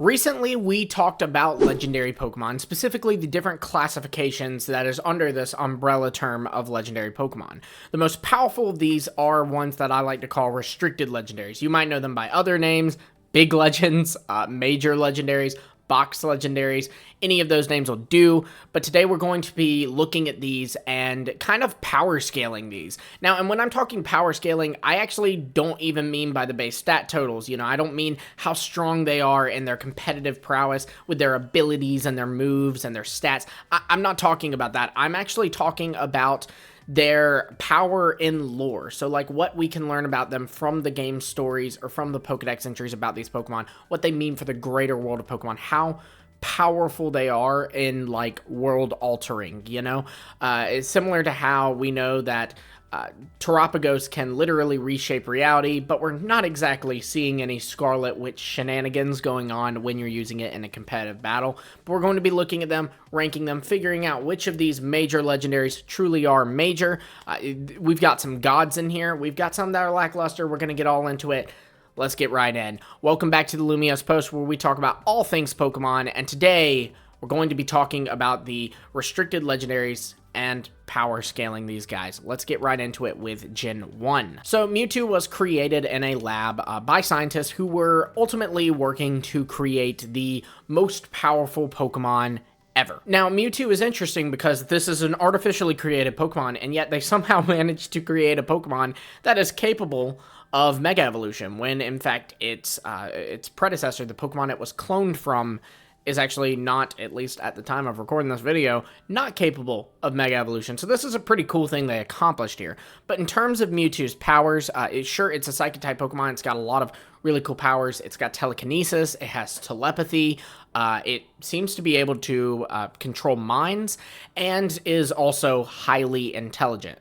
Recently, we talked about legendary Pokemon, specifically the different classifications that is under this umbrella term of legendary Pokemon. The most powerful of these are ones that I like to call restricted legendaries. You might know them by other names: big legends, major legendaries, box legendaries. Any of those names will do, but today we're going to be looking at these and kind of power scaling these. Now, and when I'm talking power scaling, I actually don't even mean by the base stat totals. I don't mean how strong they are in their competitive prowess with their abilities and their moves and their stats. I'm not talking about that. I'm actually talking about their power in lore. So like what we can learn about them from the game stories or from the Pokedex entries about these Pokemon, what they mean for the greater world of Pokemon, how powerful they are in like world altering, it's similar to how we know that Terapagos can literally reshape reality, but we're not exactly seeing any Scarlet Witch shenanigans going on when you're using it in a competitive battle. But we're going to be looking at them, ranking them, figuring out which of these major legendaries truly are major. We've got some gods in here. We've got some that are lackluster. We're going to get all into it. Let's get right in. Welcome back to the Lumiose Post, where we talk about all things Pokemon, and today we're going to be talking about the restricted legendaries and power scaling these guys. Let's get right into it with Gen 1. So Mewtwo was created in a lab by scientists who were ultimately working to create the most powerful Pokemon ever. Now, Mewtwo is interesting because this is an artificially created Pokemon, and yet they somehow managed to create a Pokemon that is capable of Mega Evolution, when in fact its predecessor, the Pokemon it was cloned from, is actually not, at least at the time of recording this video, not capable of Mega Evolution. So this is a pretty cool thing they accomplished here. But in terms of Mewtwo's powers, it's a Psychic-type Pokemon. It's got a lot of really cool powers. It's got telekinesis. It has telepathy. It seems to be able to control minds, and is also highly intelligent.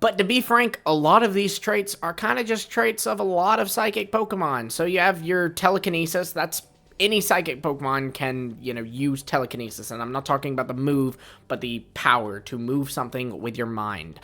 But to be frank, a lot of these traits are kind of just traits of a lot of Psychic Pokemon. So you have your telekinesis. That's any Psychic Pokemon can, use telekinesis. And I'm not talking about the move, but the power to move something with your mind.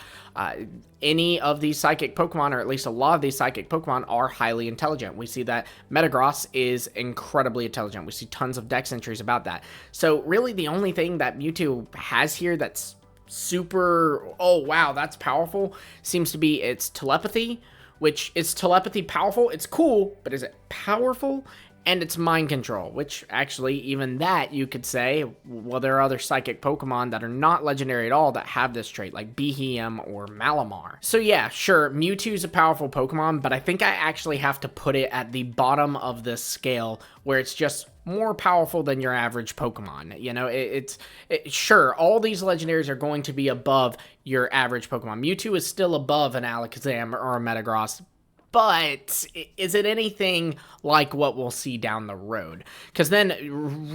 Any of these Psychic Pokemon, or at least a lot of these Psychic Pokemon, are highly intelligent. We see that Metagross is incredibly intelligent. We see tons of Dex entries about that. So really the only thing that Mewtwo has here that's super, oh wow, that's powerful, seems to be its telepathy, which is telepathy powerful? It's cool, but is it powerful? And it's mind control, which actually, even that, you could say, well, there are other Psychic Pokemon that are not legendary at all that have this trait, like Behem or Malamar. So yeah, sure, Mewtwo's a powerful Pokemon, but I think I actually have to put it at the bottom of this scale, where it's just more powerful than your average Pokemon. Sure, all these legendaries are going to be above your average Pokemon. Mewtwo is still above an Alakazam or a Metagross, but is it anything like what we'll see down the road? Because then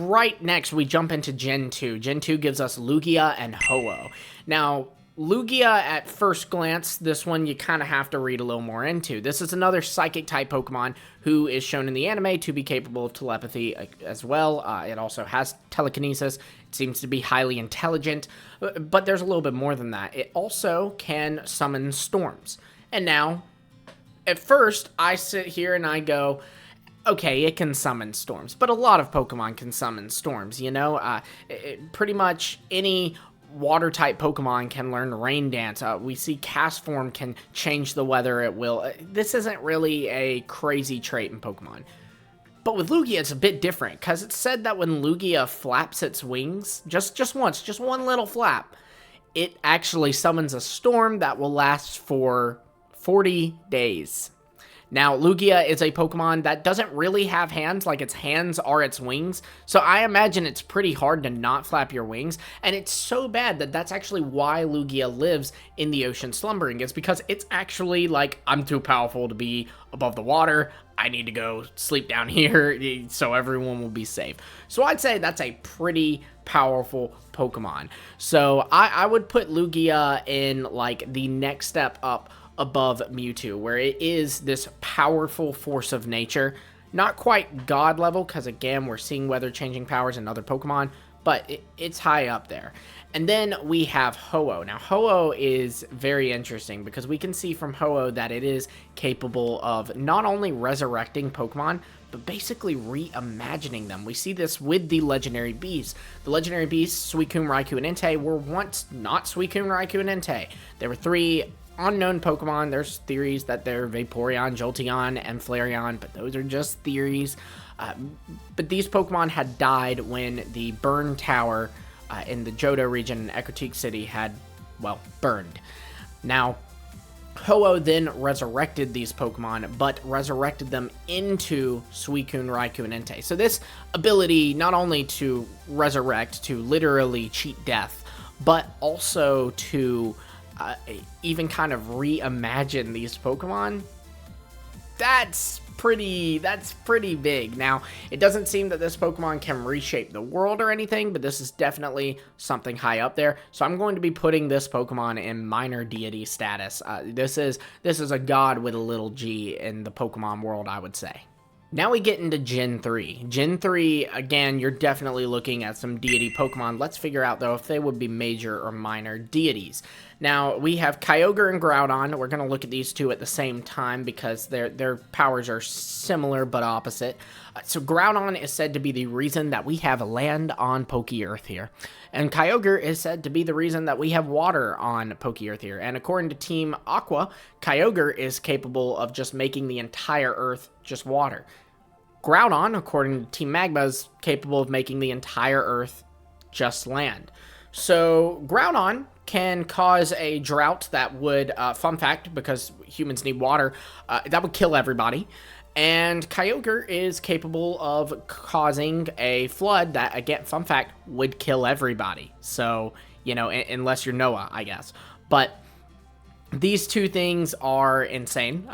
right next we jump into Gen 2. Gen 2 gives us Lugia and Ho-Oh. Now, Lugia, at first glance, this one you kind of have to read a little more into. This is another Psychic-type Pokemon who is shown in the anime to be capable of telepathy as well. It also has telekinesis. It seems to be highly intelligent, but there's a little bit more than that. It also can summon storms. And now, at first, I sit here and I go, okay, it can summon storms, but a lot of Pokemon can summon storms, pretty much any water-type Pokemon can learn Rain Dance. We see Castform can change the weather at will. This isn't really a crazy trait in Pokemon. But with Lugia, it's a bit different, because it's said that when Lugia flaps its wings, just once, just one little flap, it actually summons a storm that will last for 40 days. Now, Lugia is a Pokemon that doesn't really have hands, like its hands are its wings, so I imagine it's pretty hard to not flap your wings, and it's so bad that that's actually why Lugia lives in the ocean slumbering. It's because it's actually like, I'm too powerful to be above the water, I need to go sleep down here so everyone will be safe. So I'd say that's a pretty powerful Pokemon. So I would put Lugia in like the next step up above Mewtwo, where it is this powerful force of nature. Not quite god level, because again, we're seeing weather-changing powers in other Pokemon, but it's high up there. And then we have Ho-Oh. Now, Ho-Oh is very interesting because we can see from Ho-Oh that it is capable of not only resurrecting Pokemon, but basically reimagining them. We see this with the legendary beasts. The legendary beasts, Suicune, Raikou, and Entei, were once not Suicune, Raikou, and Entei. There were 3 unknown Pokemon. There's theories that they're Vaporeon, Jolteon, and Flareon, but those are just theories. But these Pokemon had died when the Burn Tower in the Johto region in Ecruteak City had, well, burned. Now, Ho-Oh then resurrected these Pokemon, but resurrected them into Suicune, Raikou, and Entei. So this ability, not only to resurrect, to literally cheat death, but also to even kind of reimagine these Pokemon, that's pretty big. Now, it doesn't seem that this Pokemon can reshape the world or anything, but this is definitely something high up there. So I'm going to be putting this Pokemon in minor deity status. This is a god with a little g in the Pokemon world, I would say. Now we get into Gen 3. Gen 3, again, you're definitely looking at some deity Pokemon. Let's figure out, though, if they would be major or minor deities. Now, we have Kyogre and Groudon. We're going to look at these two at the same time because their powers are similar but opposite. So Groudon is said to be the reason that we have land on Poke Earth here. And Kyogre is said to be the reason that we have water on Poke Earth here. And according to Team Aqua, Kyogre is capable of just making the entire Earth just water. Groudon, according to Team Magma, is capable of making the entire Earth just land. So Groudon can cause a drought that would, fun fact, because humans need water, that would kill everybody. And Kyogre is capable of causing a flood that, again, fun fact, would kill everybody. So, you know, unless you're Noah, I guess. But these two things are insane.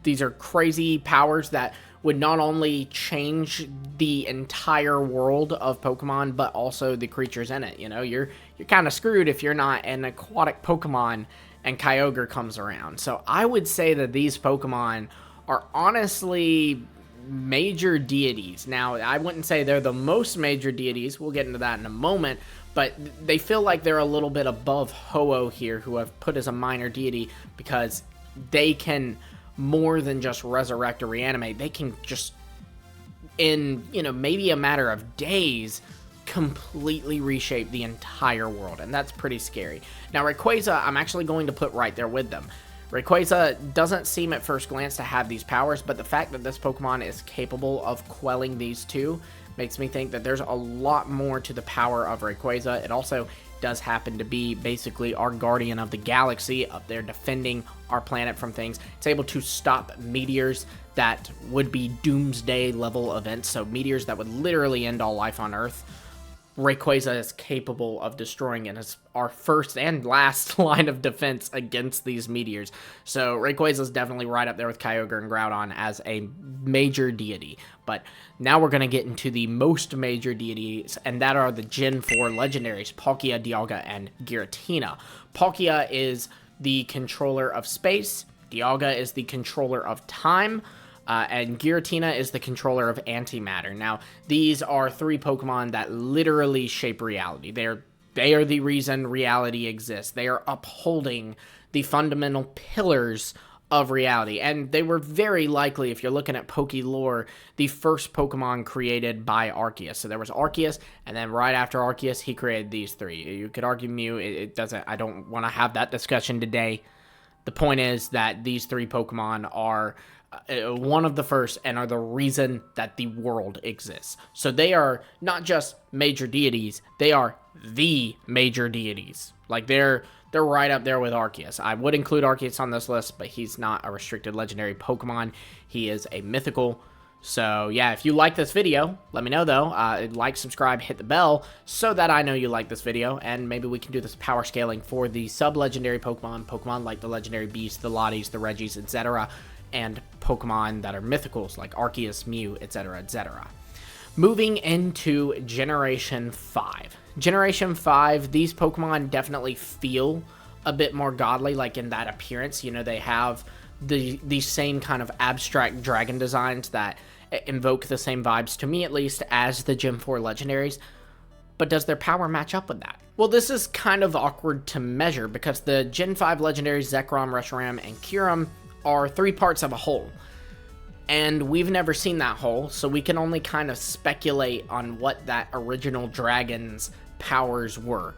These are crazy powers that would not only change the entire world of Pokemon, but also the creatures in it. You know, you're kind of screwed if you're not an aquatic Pokemon and Kyogre comes around. So I would say that these Pokemon are honestly major deities. Now, I wouldn't say they're the most major deities. We'll get into that in a moment. But they feel like they're a little bit above Ho-Oh here, who I've put as a minor deity, because they can more than just resurrect or reanimate. They can just, in, you know, maybe a matter of days, completely reshape the entire world. And that's pretty scary. Now, Rayquaza, I'm actually going to put right there with them. Rayquaza doesn't seem at first glance to have these powers, but the fact that this Pokemon is capable of quelling these two makes me think that there's a lot more to the power of Rayquaza. It also does happen to be basically our guardian of the galaxy up there defending our planet from things. It's able to stop meteors that would be doomsday level events, so meteors that would literally end all life on Earth. Rayquaza is capable of destroying it as our first and last line of defense against these meteors. So Rayquaza is definitely right up there with Kyogre and Groudon as a major deity. But now we're going to get into the most major deities, and that are the Gen 4 legendaries, Palkia, Dialga, and Giratina. Palkia is the controller of space, Dialga is the controller of time, and Giratina is the controller of antimatter. Now, these are 3 Pokemon that literally shape reality. They are the reason reality exists. They are upholding the fundamental pillars of reality. And they were very likely, if you're looking at Poke lore, the first Pokemon created by Arceus. So there was Arceus, and then right after Arceus, he created these 3. You could argue Mew. It doesn't. I don't want to have that discussion today. The point is that these 3 Pokemon are one of the first and are the reason that the world exists. So they are not just major deities, they are the major deities. Like they're right up there with Arceus. I would include Arceus on this list, but he's not a restricted legendary Pokemon. He is a mythical. So yeah, if you like this video, let me know though. Like, subscribe, hit the bell so that I know you like this video, and maybe we can do this power scaling for the sub-legendary Pokemon like the legendary beasts, the Lotties, the Reggies, etc., and Pokemon that are mythicals like Arceus, Mew, etc., etc. Moving into Generation 5. Generation 5, these Pokemon definitely feel a bit more godly, like in that appearance. You know, they have the same kind of abstract dragon designs that invoke the same vibes, to me at least, as the Gen 4 legendaries. But does their power match up with that? Well, this is kind of awkward to measure because the Gen 5 legendaries, Zekrom, Reshiram, and Kyurem, are 3 parts of a whole. And we've never seen that hole, so we can only kind of speculate on what that original dragon's powers were.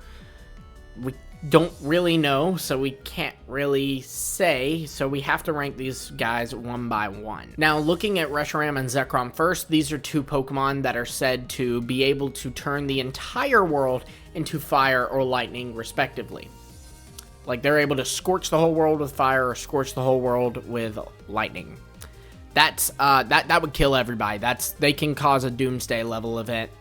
We don't really know, so we can't really say, so we have to rank these guys one by one. Now, looking at Reshiram and Zekrom first, these are two Pokemon that are said to be able to turn the entire world into fire or lightning, respectively. Like, they're able to scorch the whole world with fire or scorch the whole world with lightning. That's, that would kill everybody. They can cause a doomsday level event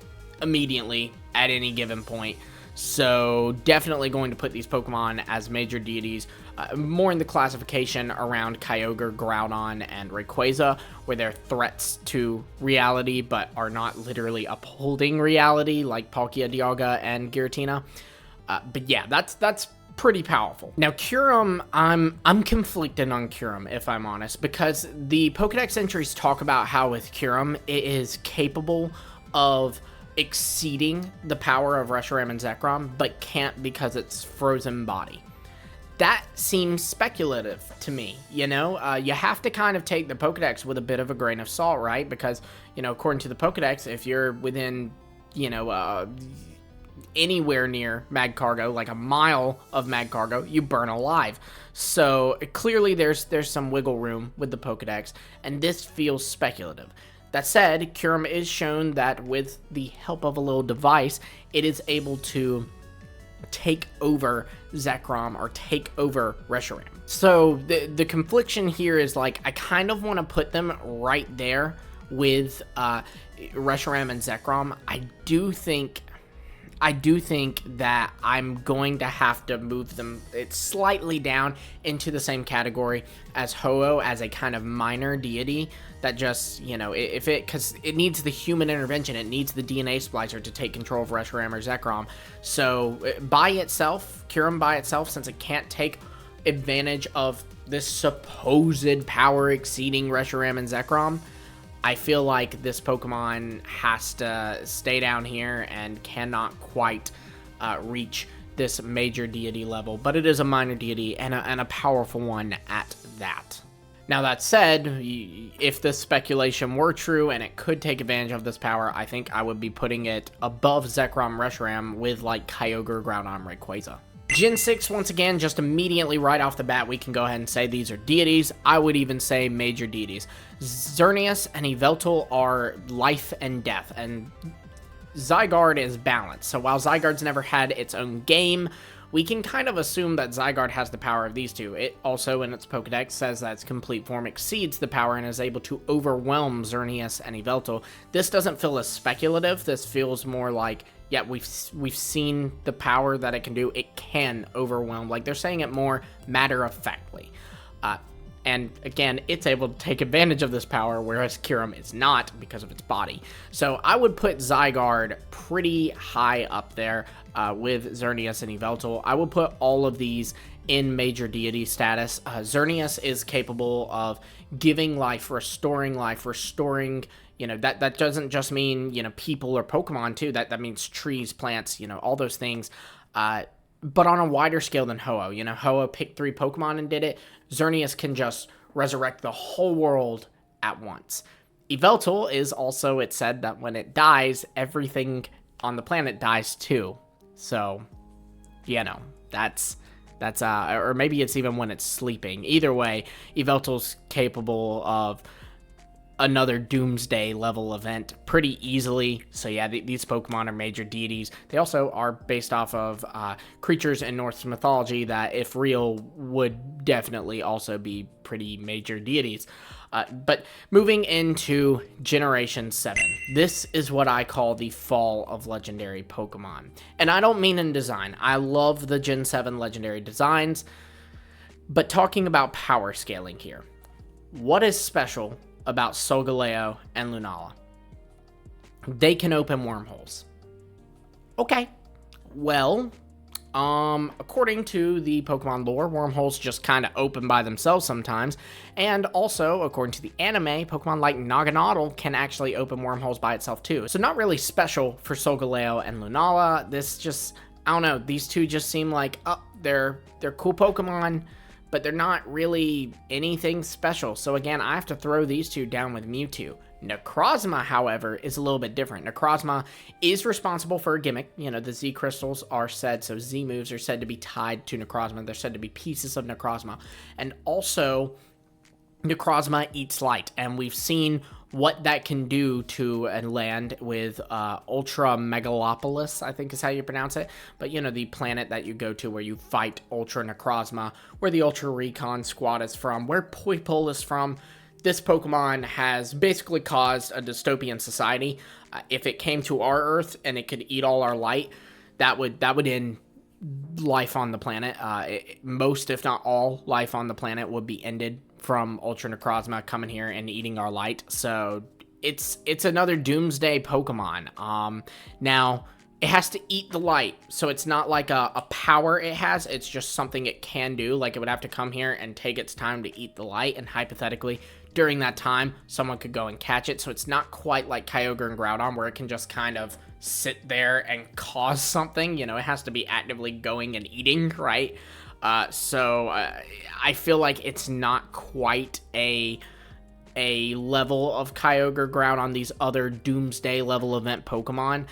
immediately at any given point. So definitely going to put these Pokemon as major deities, more in the classification around Kyogre, Groudon, and Rayquaza, where they're threats to reality but are not literally upholding reality like Palkia, Dialga, and Giratina. But yeah, that's pretty powerful. Now, Kyurem, I'm conflicted on Kyurem, if I'm honest, because the Pokedex entries talk about how with Kyurem, it is capable of exceeding the power of Reshiram and Zekrom, but can't because it's frozen body. That seems speculative to me, you know? You have to kind of take the Pokedex with a bit of a grain of salt, right? Because, you know, according to the Pokedex, if you're within, you know, anywhere near Magcargo, like a mile of Magcargo, you burn alive. So clearly there's some wiggle room with the Pokedex, and this feels speculative. That said, Kyurem is shown that with the help of a little device, it is able to take over Zekrom or take over Reshiram. So the confliction here is, like, I kind of want to put them right there with Reshiram and Zekrom. I do think that I'm going to have to move them slightly down into the same category as Ho-Oh, as a kind of minor deity that just, you know, because it needs the human intervention, it needs the DNA splicer to take control of Reshiram or Zekrom. So by itself, Kyurem by itself, since it can't take advantage of this supposed power exceeding Reshiram and Zekrom, I feel like this Pokemon has to stay down here and cannot quite reach this major deity level, but it is a minor deity and a powerful one at that. Now, that said, if this speculation were true and it could take advantage of this power, I think I would be putting it above Zekrom, Reshiram with, like, Kyogre, Groudon, Rayquaza. Gen 6, once again, just immediately right off the bat, we can go ahead and say these are deities. I would even say major deities. Xerneas and Yveltal are life and death, and Zygarde is balance. So while Zygarde's never had its own game, we can kind of assume that Zygarde has the power of these two. It also, in its Pokedex, says that its complete form exceeds the power and is able to overwhelm Xerneas and Yveltal. This doesn't feel as speculative. This feels more like, yeah, we've seen the power that it can do. It can overwhelm. Like, they're saying it more matter-of-factly. And again, it's able to take advantage of this power, whereas Kyurem is not because of its body. So I would put Zygarde pretty high up there with Xerneas and Yveltal. I would put all of these in major deity status. Xerneas is capable of giving life, restoring, you know, that doesn't just mean, you know, people or Pokemon too. That means trees, plants, you know, all those things. But on a wider scale than Ho-Oh. You know, Ho-Oh picked 3 Pokemon and did it. Xerneas can just resurrect the whole world at once. Yveltal is also, it said that when it dies, everything on the planet dies too. So, you know, that's or maybe it's even when it's sleeping. Either way, Yveltal's capable of another doomsday level event pretty easily. So yeah, these Pokemon are major deities. They also are based off of creatures in Norse mythology that, if real, would definitely also be pretty major deities. But moving into Generation 7, this is what I call the fall of legendary Pokemon. And I don't mean in design. I love the Gen 7 legendary designs, but talking about power scaling here. What is special about Solgaleo and Lunala? They can open wormholes. Okay, well, according to the Pokemon lore, wormholes just kind of open by themselves sometimes, and also, according to the anime, Pokemon like Naganadel can actually open wormholes by itself too. So not really special for Solgaleo and Lunala. This just, I don't know, these two just seem like, they're cool Pokemon, but they're not really anything special. So again, I have to throw these two down with Mewtwo. Necrozma, however, is a little bit different. Necrozma is responsible for a gimmick. You know, the Z crystals are said, so Z moves are said to be tied to Necrozma. They're said to be pieces of Necrozma. And also, Necrozma eats light, and we've seen what that can do to a land with Ultra Megalopolis, I think is how you pronounce it. But, you know, the planet that you go to where you fight Ultra Necrozma, where the Ultra Recon Squad is from, where Poipole is from. This Pokemon has basically caused a dystopian society. If it came to our Earth and it could eat all our light, that would end life on the planet. Most, if not all, life on the planet would be ended from Ultra Necrozma coming here and eating our light. So it's another doomsday Pokemon. Now, it has to eat the light, so it's not like a power it has, it's just something it can do. Like, it would have to come here and take its time to eat the light, and hypothetically, during that time, someone could go and catch it. So it's not quite like Kyogre and Groudon, where it can just kind of sit there and cause something. You know, it has to be actively going and eating, right? So I feel like it's not quite a level of Kyogre, Groudon, these other Doomsday level event Pokemon.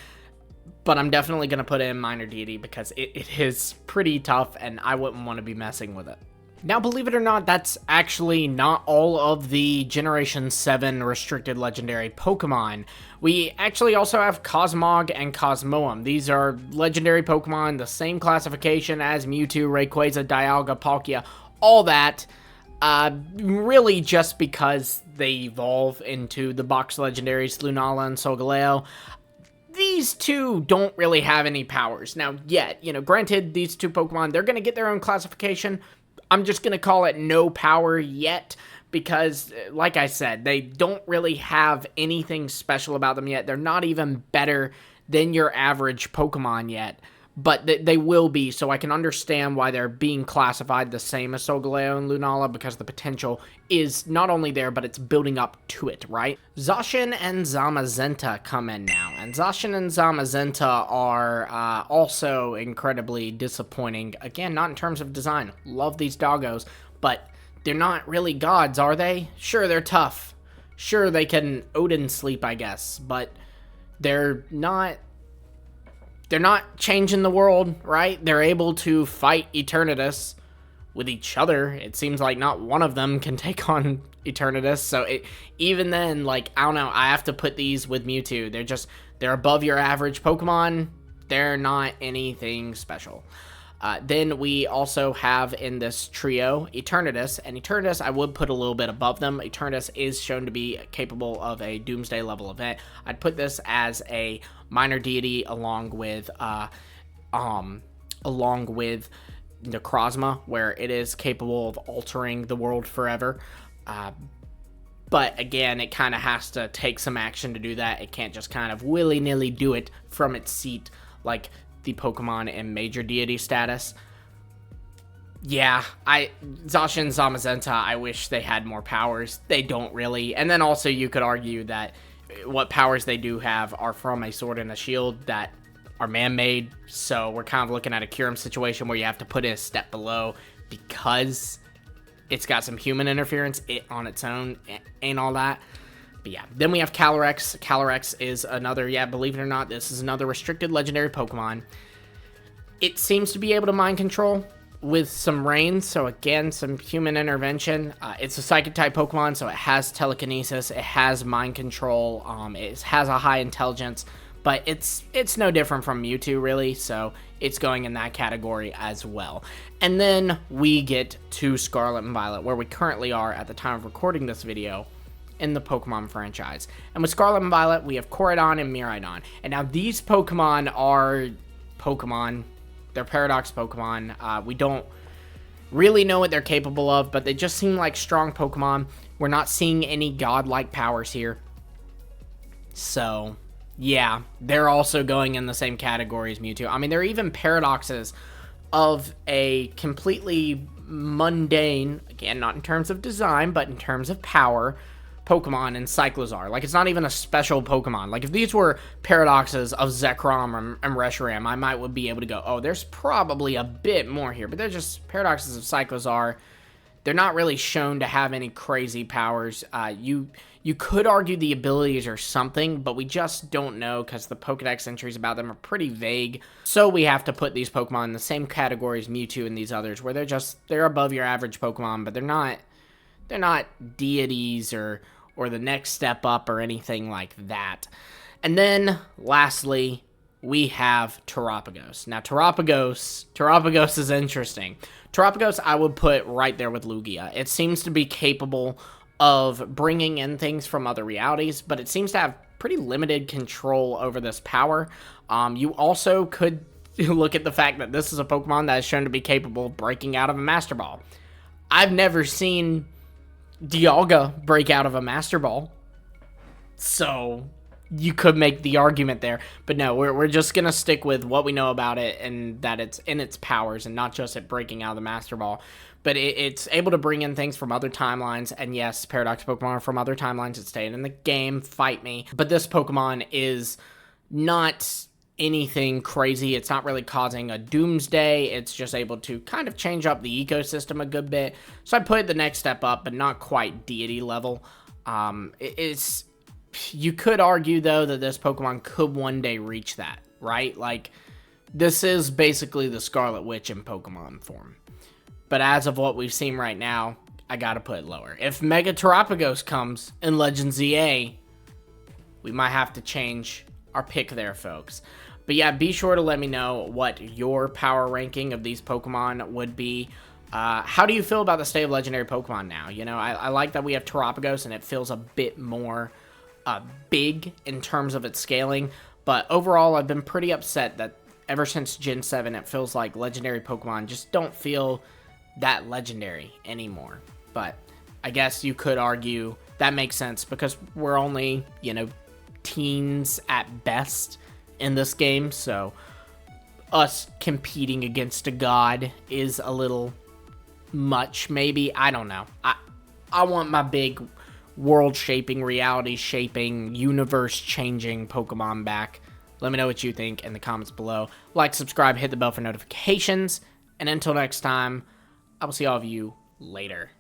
But I'm definitely going to put it in Minor Deity because it is pretty tough, and I wouldn't want to be messing with it. Now, believe it or not, that's actually not all of the Generation 7 restricted legendary Pokemon. We actually also have Cosmog and Cosmoem. These are legendary Pokemon, the same classification as Mewtwo, Rayquaza, Dialga, Palkia, all that. Really just because they evolve into the box legendaries Lunala and Solgaleo. These two don't really have any powers. Now, yet, you know, granted, these two Pokemon, they're going to get their own classification. I'm just going to call it no power yet because, like I said, they don't really have anything special about them yet. They're not even better than your average Pokemon yet, but they will be, so I can understand why they're being classified the same as Solgaleo and Lunala because the potential is not only there, but it's building up to it, right? Zacian and Zamazenta come in now, and Zacian and Zamazenta are also incredibly disappointing. Again, not in terms of design. Love these doggos, but they're not really gods, are they? Sure, they're tough. Sure, they can Odin sleep, I guess, but they're not changing the world, right? They're able to fight Eternatus with each other. It seems like not one of them can take on Eternatus. So even then, like, I don't know, I have to put these with Mewtwo. They're above your average Pokemon. They're not anything special. Then we also have in this trio Eternatus, and Eternatus I would put a little bit above them. Eternatus is shown to be capable of a Doomsday level event. I'd put this as a Minor Deity along with Necrozma, where it is capable of altering the world forever. But again, it kind of has to take some action to do that. It can't just kind of willy-nilly do it from its seat like the Pokemon in Major Deity status. Yeah, Zacian and Zamazenta, I wish they had more powers. They don't really. And then also you could argue that what powers they do have are from a Sword and a Shield that are man-made. So we're kind of looking at a Kyurem situation where you have to put it a step below because it's got some human interference. It on its own ain't all that. But yeah, then we have Calyrex. Calyrex is another, yeah, believe it or not, this is another restricted legendary Pokemon. It seems to be able to mind control with some rain, so again, some human intervention. It's a Psychic-type Pokemon, so it has telekinesis, it has mind control, it has a high intelligence, but it's no different from Mewtwo, really, so it's going in that category as well. And then we get to Scarlet and Violet, where we currently are at the time of recording this video in the Pokemon franchise. And with Scarlet and Violet, we have Koraidon and Miraidon. And now these Pokemon are Pokemon. They're Paradox Pokemon. We don't really know what they're capable of, but they just seem like strong Pokemon. We're not seeing any godlike powers here. So, yeah, they're also going in the same category as Mewtwo. I mean, they're even paradoxes of a completely mundane, again, not in terms of design, but in terms of power, Pokemon in Cyclozar. Like, it's not even a special Pokemon. Like, if these were paradoxes of Zekrom and Reshiram, I would be able to go, oh, there's probably a bit more here. But they're just paradoxes of Cyclozar. they're not really shown to have any crazy powers. You could argue the abilities are something, but we just don't know because the Pokedex entries about them are pretty vague. So we have to put these Pokemon in the same category as Mewtwo and these others, where they're above your average Pokemon, but they're not deities or the next step up or anything like that. And then lastly, we have Terapagos. Now Terapagos is interesting. Terapagos I would put right there with Lugia. It seems to be capable of bringing in things from other realities, but it seems to have pretty limited control over this power. You also could look at the fact that this is a Pokemon that is shown to be capable of breaking out of a Master Ball. I've never seen Dialga break out of a Master Ball, so you could make the argument there. But no, we're just going to stick with what we know about it, and that it's in its powers and not just it breaking out of the Master Ball. But it's able to bring in things from other timelines, and yes, Paradox Pokemon are from other timelines. It's staying in the game, fight me. But this Pokemon is not anything crazy. It's not really causing a doomsday. It's just able to kind of change up the ecosystem a good bit. So I put it the next step up, but not quite deity level. You could argue, though, that this Pokemon could one day reach that, right? Like, this is basically the Scarlet Witch in Pokemon form. But as of what we've seen right now, I gotta put it lower. If Mega Terapagos comes in Legends EA, we might have to change our pick there, folks. But yeah, be sure to let me know what your power ranking of these Pokemon would be. How do you feel about the state of legendary Pokemon now? You know, I like that we have Terapagos and it feels a bit more big in terms of its scaling. But overall, I've been pretty upset that ever since Gen 7, it feels like legendary Pokemon just don't feel that legendary anymore. But I guess you could argue that makes sense because we're only, you know, teens at best in this game, so us competing against a god is a little much, maybe. I don't know. I want my big world-shaping, reality-shaping, universe-changing Pokemon back. Let me know what you think in the comments below. Like, subscribe, hit the bell for notifications, and until next time, I will see all of you later.